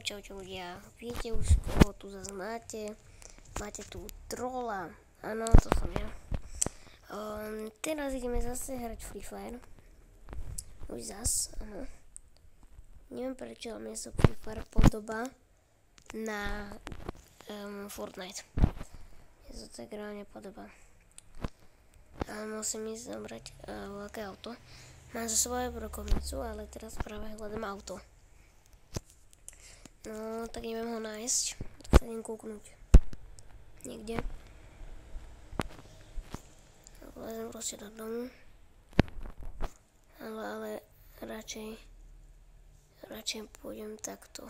Čaute ľudia, viete už koho tu zase máte? Máte tu trola, áno, to som ja. Teraz ideme zase hrať Free Fire. Už zase, áno. Neviem prečo, ale mne sa Free Fire podobá na Fortnite. Mne sa tak reálne podobá. Ale musím ísť zobrať veľké auto. Mám za svoju brokovnicu, ale teraz práve hľadám auto. No, tak neviem ho nájsť. Tak sa idem kúknúť. Niekde. Vlezem proste do domu. Ale radšej pôjdem takto.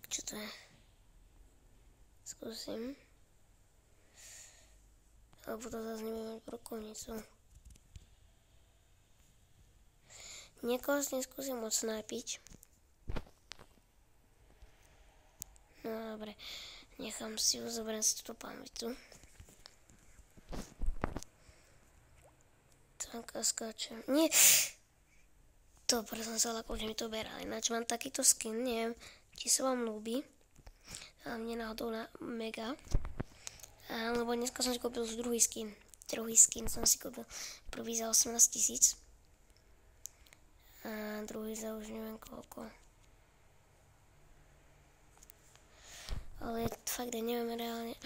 Čo to je? Skúsim. Alebo to zase nebudem mať brokovnicu. Niekoho s tým skúsim odsnajpiť. No dobre, nechám si ju, zoberiem si túto pamätu. Tak a skáčem. Nie! Dobre, som sa ľakol, že mi to berá. Ináč mám takýto skin, neviem, či sa vám ľúbi. A mne náhodou na mega. Lebo dneska som si kúpil už druhý skin. Druhý skin som si kúpil. Prvý za 18 000. A druhý za už neviem koľko. Ale fakt, ja neviem reálne.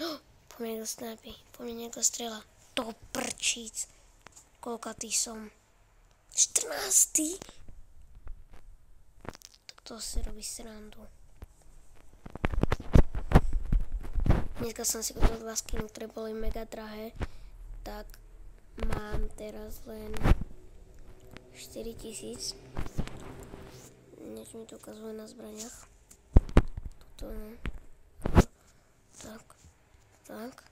Po mne niekto snajpí, po mne niekto strieľa. To prčíc. Koľkatý som? 14. Tak to si robí srandu. Dneska som si kúpil 2 skiny, ktoré boli mega drahé. Tak mám teraz len 4000. Niečo mi to ukazuje na zbraniach. Toto no. Tak.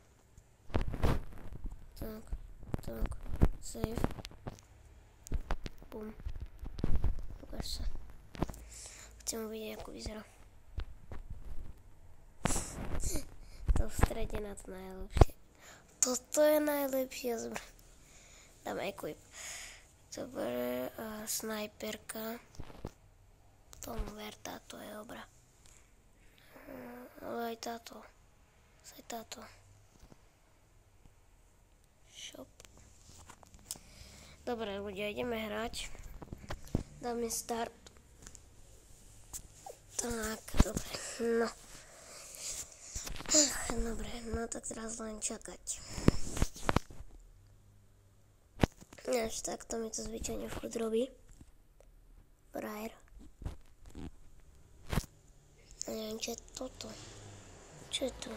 Save. Bum. Ukáž sa. Chcem uvidieť, ako vyzerá. To v strede na to najlepšie. Toto je najlepšia zbraň. Dám equip. Dobre, snajperka. Tomu ver, táto je dobrá. Ale aj táto. Aj táto. Shop. Dobre ľudia, ideme hrať. Dáme start. Tak, dobre, no. Dobre, no tak teraz len čakať. Až takto mi to zvyčajne furt robí. Frajer. A neviem, čo je toto. Čo je to?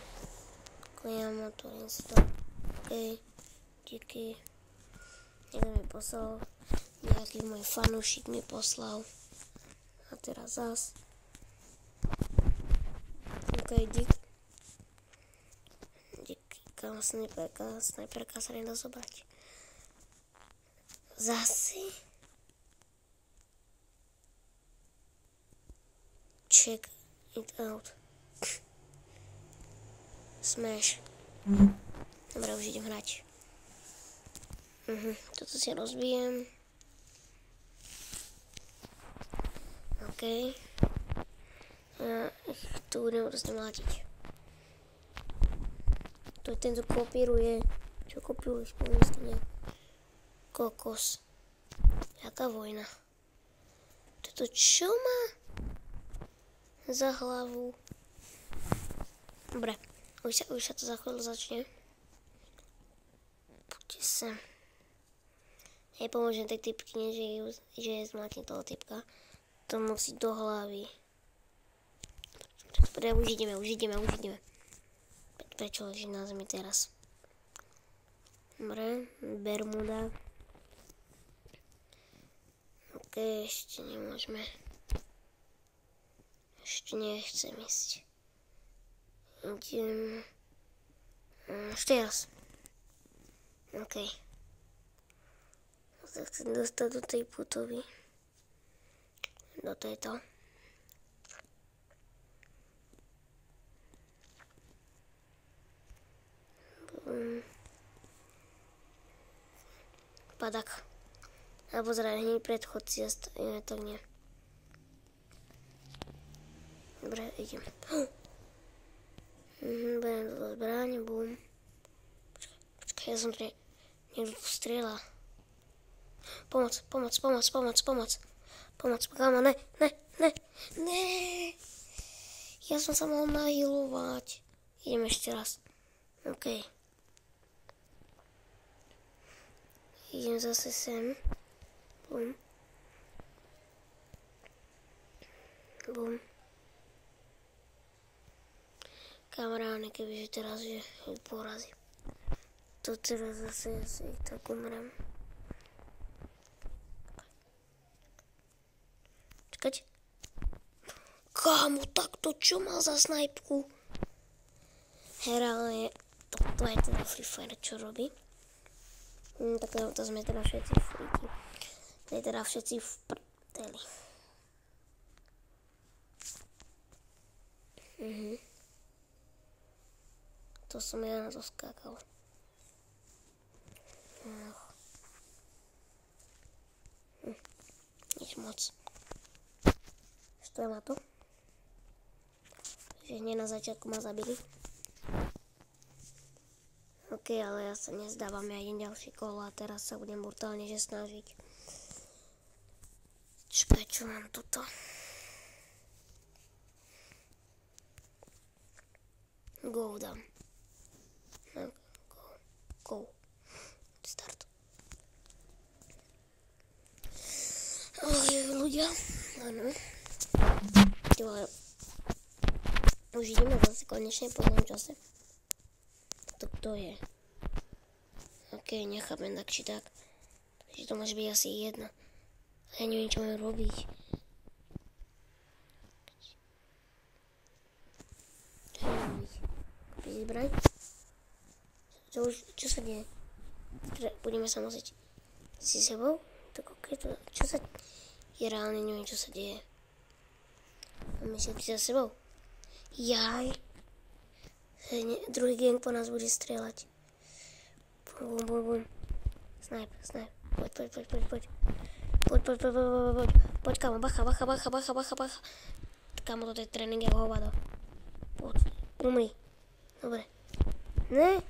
Kliam, otvorím si to. Okej, díky. Niekto mi poslal. Nejaký môj fanúšik mi poslal. A teraz zas. Okej, díky. Kam snajperka sa nedá zobrať. Zasi. Check it out. Smash. Dobre, už idem hrať. Toto si rozbijem. OK. Tu budem proste mlátiť. To je ten, čo kopíruje. Čo kopíruješ, pomyslne. Kokos. Jaká vojna. Toto čo má za hlavu? Dobre. Už sa to za chvíľu začne. Poďte sem. Nepomôžem tej typky, že zmlátim toho typka. To musí do hlavy. Dobre, už ideme. Prečo leží na zemi teraz? Dobre, Bermuda. OK, ešte nemôžeme. Ešte nechcem ísť. Idem. Ešte raz. OK. Tak chcem dostať do tej putovy. Do tejto. Padak. A pozeraj, hneď predchodci, tak nie. Dobre, idem. Beriem toto zbraň, bum. Počkaj, ja som tu niekto tu strieľa. Pomoc. Kámo, ne. Ja som sa mal nahilovať. Idem ešte raz. OK. Idem zase sem. Bum. Kamaráne, kebyže teraz ho porazí. To teraz zase asi tak umrem. Čakať. Kámo, takto čo mal za snajpku? Reálne, to je teda Free Fire, čo robí. Tak to sme teda všetci freaky. To je teda všetci v prdeli. To som ja na to skákal. Nič moc. Stojí ma to. Že hneď na začiatku ma zabili. OK, ale ja sa nezdávam, ja idem ďalšie kolo a teraz sa budem brutálne snažiť. Čakaj, čo mám tuto? Go dám. Go. Start. Ľudia, áno. Už ideme zase konečne po tom čase. To je. OK, nechápem tak či tak. Takže to môže byť asi jedna. Ja neviem, čo mám robiť. Kúpiť zbraň? Čo sa deje? Budeme sa nosiť si sebou? Tak OK, čo sa... Ja reálne neviem, čo sa deje. Máme si za sebou. Jaj. Druhý gang po nás bude strieľať. Bum. Snipe. Poď. Poď, kámo, bacha. Kámo, toto je tréning jak hovado. Poď, umri. Dobre. Ne?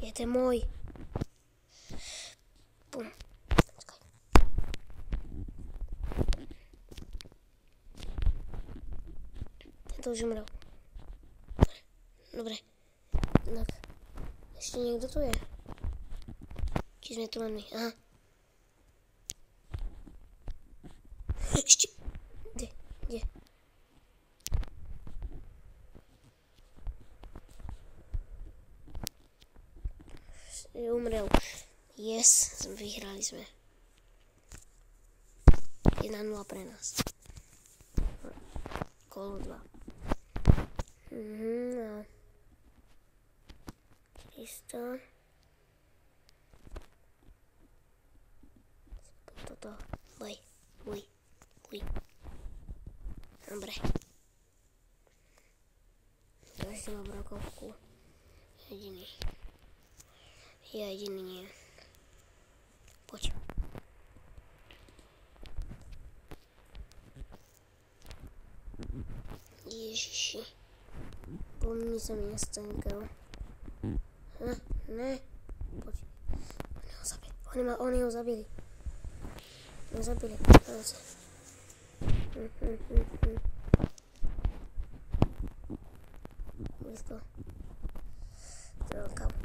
Je to môj. Bum. To už umrel. Dobre. Tak. Ešte niekto tu je? Či sme tu len my? Aha. Ešte. Kde? Umrel. Yes, vyhrali sme. 1-0 pre nás. Kolo 2. No. Isto. Toto. Boj. Dobre. Každý má brokovku. Jediný. Ja jediný nie. Poď. Ježiši. Pomni sa mi nastankajú. Ne. Poď. Oni ho zabili. Blízko.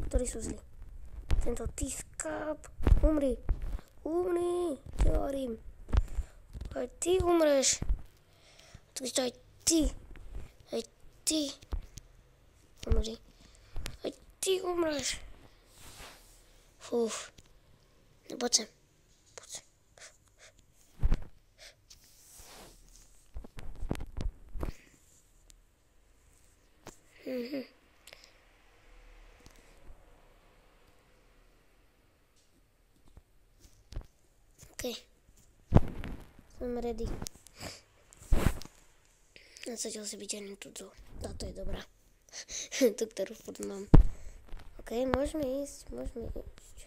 Ktorí sú zlí? Tento tiskáp. Umri. Ti hovorím. Aj ty umreš. Takže aj ty. Umri. Aj ty umreš. Fúf. Poď sem. OK. Som ready. Zatiaľ si vyťahnem túto. Táto je dobrá. Tú, ktorú furt mám. OK, môžeme ísť.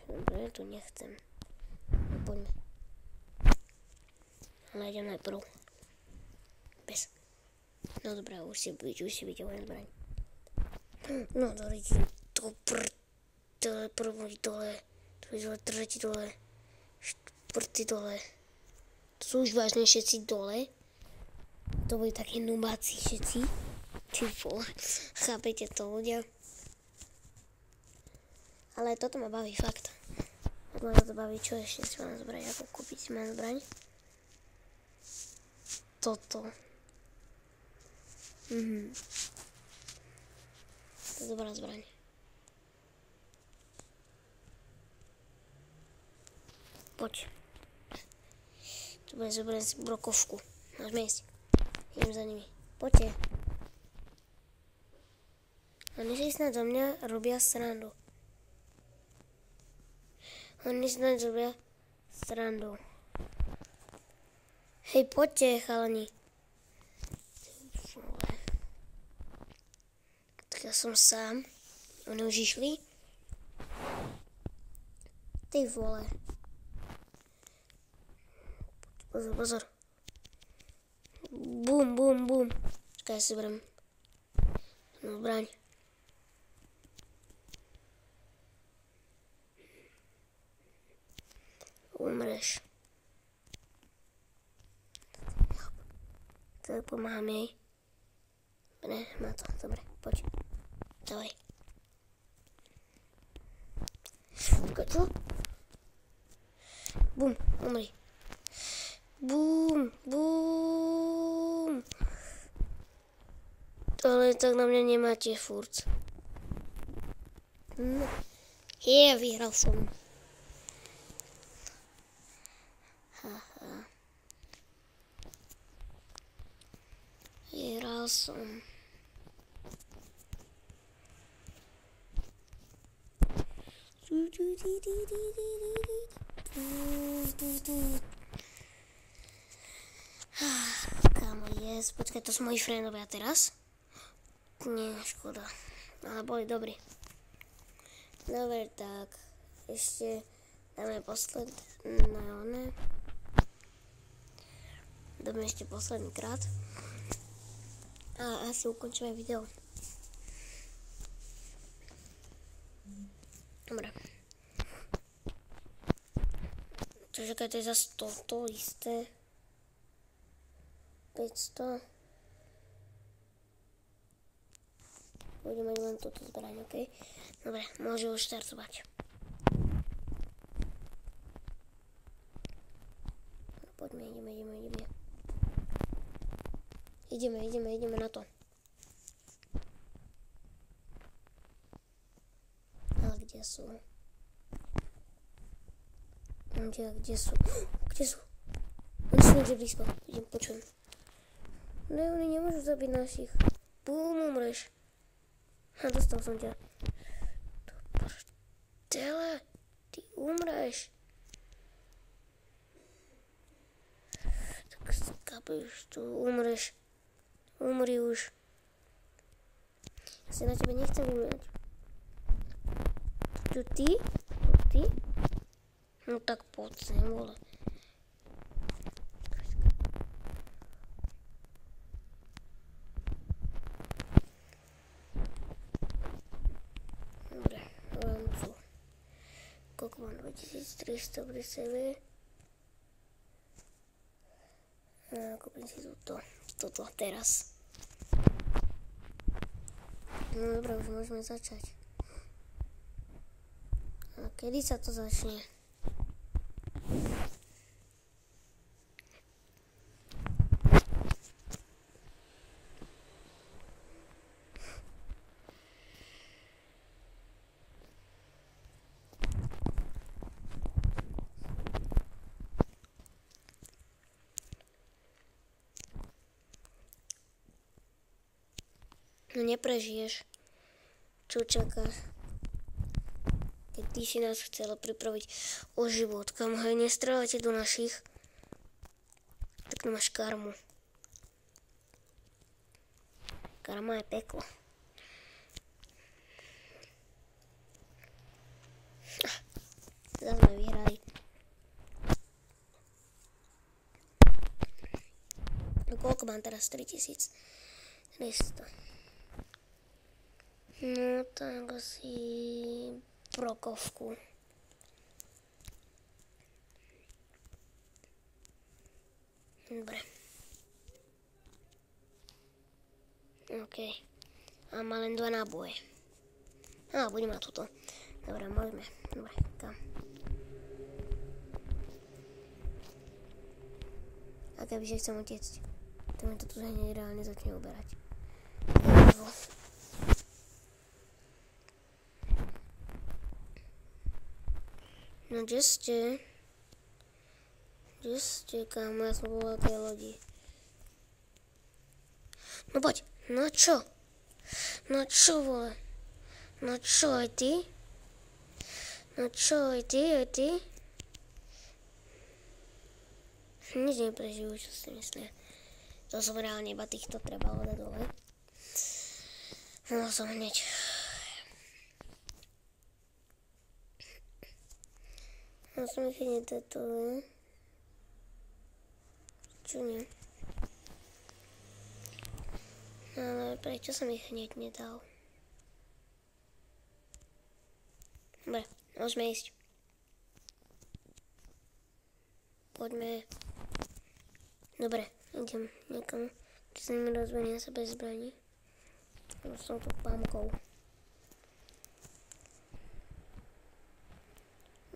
Dobre, tu nechcem. Poďme. Ale idem najprv. Bez. No dobré, už si vyťahujem zbraň. No dobrý, to prvý dole, tretí dole, štvrtý dole. To sú už vážne všetci dole. To boli takí nubáci všetci. Ty vole, chápete to ľudia? Ale toto ma baví fakt. Tak ma to baví, čo ešte si mám zbraň, ako kúpiť si mám zbraň. Toto. To je dobrá zbraň. Poď. Tu bude zobrať si brokovku. Môžeme ísť. Idem za nimi. Poďte. Oni si snad zo mňa robia srandu. Hej, poďte, chalani. Tak ja som sám. Oni už išli. Ty vole. Pozor. Bum. Čakaj, ja si berem zbraň. Umreš. Tak pomáham jej. Ne, má to. Dobre, poď. Dávaj. Čo? Bum, umri. Bum. Ale tak na mňa nemáte furt. No. Vyhral som. Haha. Vyhral som. Kámo, počkaj, to sú moji friendovia teraz. Nie, škoda. Ale boli dobrí. Dobre, tak. Ešte dáme posledné. Dáme ešte posledný krát. A asi ukončíme video. Dobre. Čakaj, to je zase toto isté. 500. Budeme mať len toto zbraň, ok? Dobre, môže už štartovať. Poďme, ideme na to. Ale kde sú? Kde sú? Oni sú niekde blízko. Počujem. Ne, oni nemôžu zabiť našich. Bum, umreš. Dostal som ťa. To prdele. Ty umreš. Tak skapuješ, tu umreš. Umri už. Ja sa na tebe nechcem vymieňať. Tu ty? No tak poď sem, vole. Dobre, mám tu. Koľko mám? 2300 pri sebe. Kúpim si toto teraz. No dobré, už môžeme začať. A kedy sa to začne? No neprežiješ. Čo čakáš? Keď ty si nás chcela pripraviť o život, kam hej, nestrelajte do našich, tak nemáš karmu. Karma je peklo. Zas sme vyhrali. Koľko mám teraz? 3300. No tak asi brokovku. Dobre. OK. A má len 2 náboje. Á, budem mať túto. Dobre, môžeme. Dobre, kam. A kebyže chcem utiecť, to mi to tu hneď reálne začne uberať. No kde ste? Kde ste, kámo? Ja som bol na tej lodi. No poď, no čo? No čo, vole? No čo, aj ty? No čo, aj ty? Nič neprežijú, čo si myslia. To som reálne iba týchto trebalo dať dole. No som hneď. No som ich hneď dať dole. Čo nie? No ale prečo som ich hneď nedal? Dobre, môžeme ísť. Poďme. Dobre, idem niekam, kde sa mi rozbehne sa bez zbraní. Už som tu pámkou.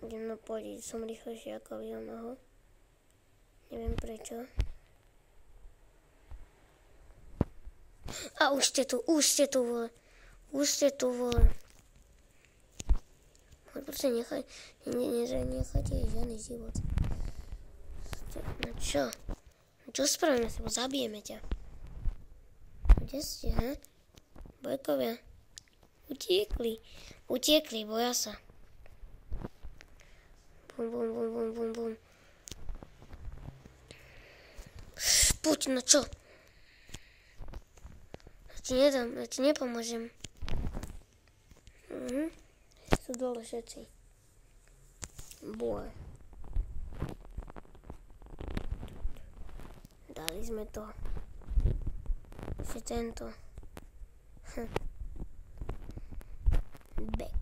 Idem na pôjde, som rýchlejšie ako vy onoho. Neviem prečo. A už ste tu, vole. Už ste tu, vole. Proste nechajte žiadny život. No čo? Čo spravíme sa? Zabijeme ťa. Kde ste, he? Bojkovia. Utiekli, boja sa. Bum. Poď, no čo? Ja ti nedám, ja ti nepomôžem. Sú dole všetci. Boj. Dali sme to. Ešte tento. Back.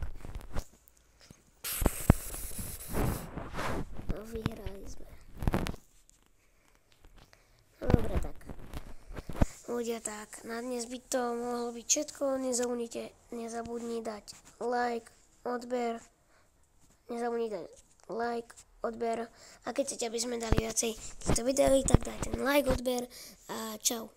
No, vyhrali sme. Dobre, tak. Ľudia, tak. Na dnes by to mohlo byť všetko. Nezabudni dať like, odber. Nezabudni dať like, odber. A keď chcete, aby sme dali viacej týchto videí, tak dajte like, odber a čau.